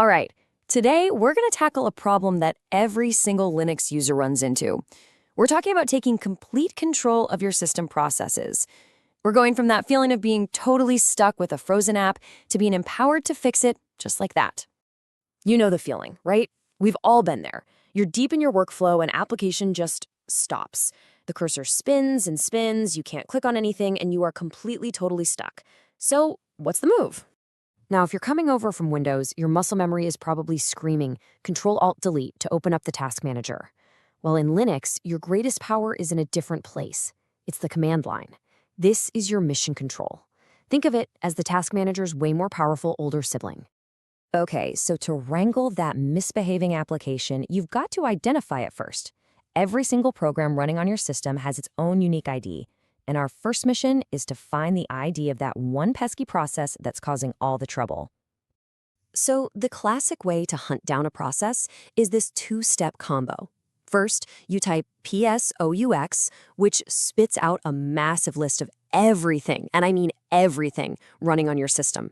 All right, today we're going to tackle a problem that every single Linux user runs into. We're talking about taking complete control of your system processes. We're going from that feeling of being totally stuck with a frozen app to being empowered to fix it just like that. You know the feeling, right? We've all been there. You're deep in your workflow and application just stops. The cursor spins and spins, you can't click on anything, and you are completely, totally stuck. So what's the move? Now, if you're coming over from Windows, your muscle memory is probably screaming Control-Alt-Delete to open up the task manager. Well, in Linux, your greatest power is in a different place. It's the command line. This is your mission control. Think of it as the task manager's way more powerful older sibling. Okay, so to wrangle that misbehaving application, you've got to identify it first. Every single program running on your system has its own unique ID. And our first mission is to find the ID of that one pesky process that's causing all the trouble. So the classic way to hunt down a process is this two-step combo. First, you type PSOUX, which spits out a massive list of everything, and I mean everything, running on your system.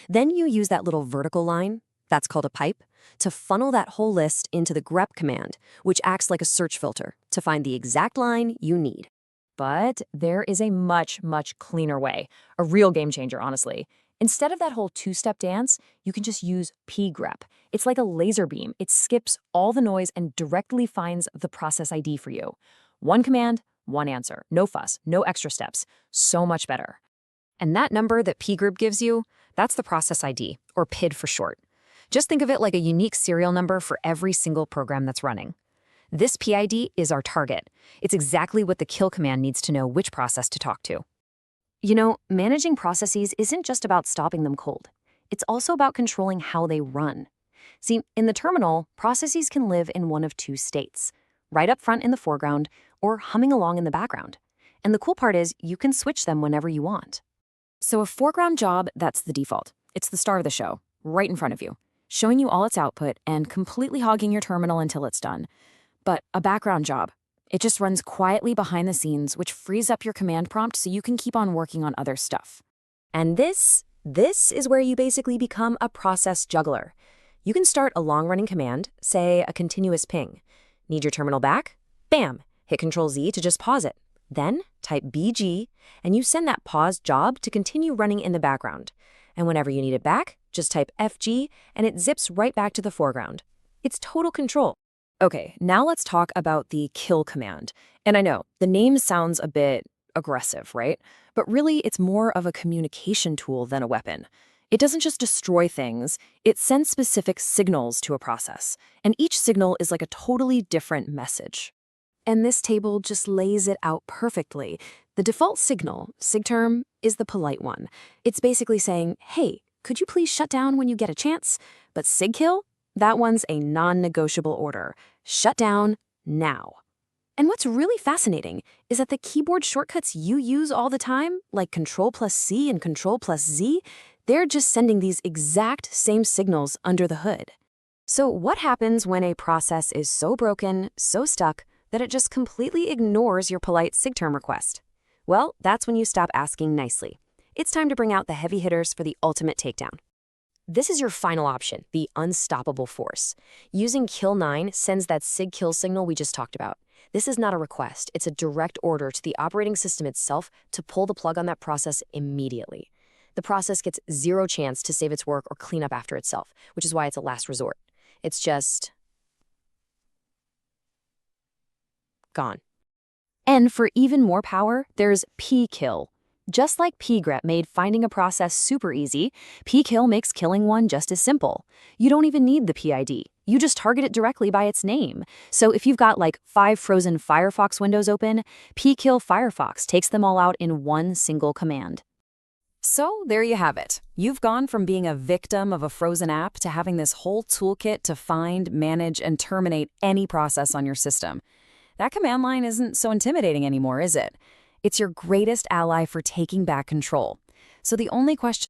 Then you use that little vertical line, that's called a pipe, to funnel that whole list into the grep command, which acts like a search filter to find the exact line you need. But there is a much, much cleaner way, a real game changer, honestly. Instead of that whole two-step dance, you can just use pgrep. It's like a laser beam. It skips all the noise and directly finds the process ID for you. One command, one answer. No fuss, no extra steps. So much better. And that number that pgrep gives you, that's the process ID, or PID for short. Just think of it like a unique serial number for every single program that's running. This PID is our target. It's exactly what the kill command needs to know which process to talk to. You know, managing processes isn't just about stopping them cold. It's also about controlling how they run. See, in the terminal, processes can live in one of two states, right up front in the foreground or humming along in the background. And the cool part is you can switch them whenever you want. So a foreground job, that's the default. It's the star of the show, right in front of you, showing you all its output and completely hogging your terminal until it's done. But a background job, it just runs quietly behind the scenes, which frees up your command prompt so you can keep on working on other stuff. And this is where you basically become a process juggler. You can start a long-running command, say a continuous ping. Need your terminal back? Bam! Hit Ctrl-Z to just pause it. Then type BG, and you send that paused job to continue running in the background. And whenever you need it back, just type FG, and it zips right back to the foreground. It's total control. Okay, now let's talk about the kill command. And I know, the name sounds a bit aggressive, right? But really, it's more of a communication tool than a weapon. It doesn't just destroy things, it sends specific signals to a process. And each signal is like a totally different message. And this table just lays it out perfectly. The default signal, sigterm, is the polite one. It's basically saying, hey, could you please shut down when you get a chance? But sigkill? That one's a non-negotiable order. Shut down now. And what's really fascinating is that the keyboard shortcuts you use all the time, like Control+C and Control+Z, they're just sending these exact same signals under the hood. So what happens when a process is so broken, so stuck, that it just completely ignores your polite sigterm request? Well, that's when you stop asking nicely. It's time to bring out the heavy hitters for the ultimate takedown. This is your final option, the unstoppable force. Using kill9 sends that sigkill signal we just talked about. This is not a request, it's a direct order to the operating system itself to pull the plug on that process immediately. The process gets zero chance to save its work or clean up after itself, which is why it's a last resort. It's just gone. And for even more power, there's pkill. Just like pgrep made finding a process super easy, pkill makes killing one just as simple. You don't even need the PID. You just target it directly by its name. So if you've got like 5 frozen Firefox windows open, pkill Firefox takes them all out in one single command. So there you have it. You've gone from being a victim of a frozen app to having this whole toolkit to find, manage, and terminate any process on your system. That command line isn't so intimidating anymore, is it? It's your greatest ally for taking back control. So the only question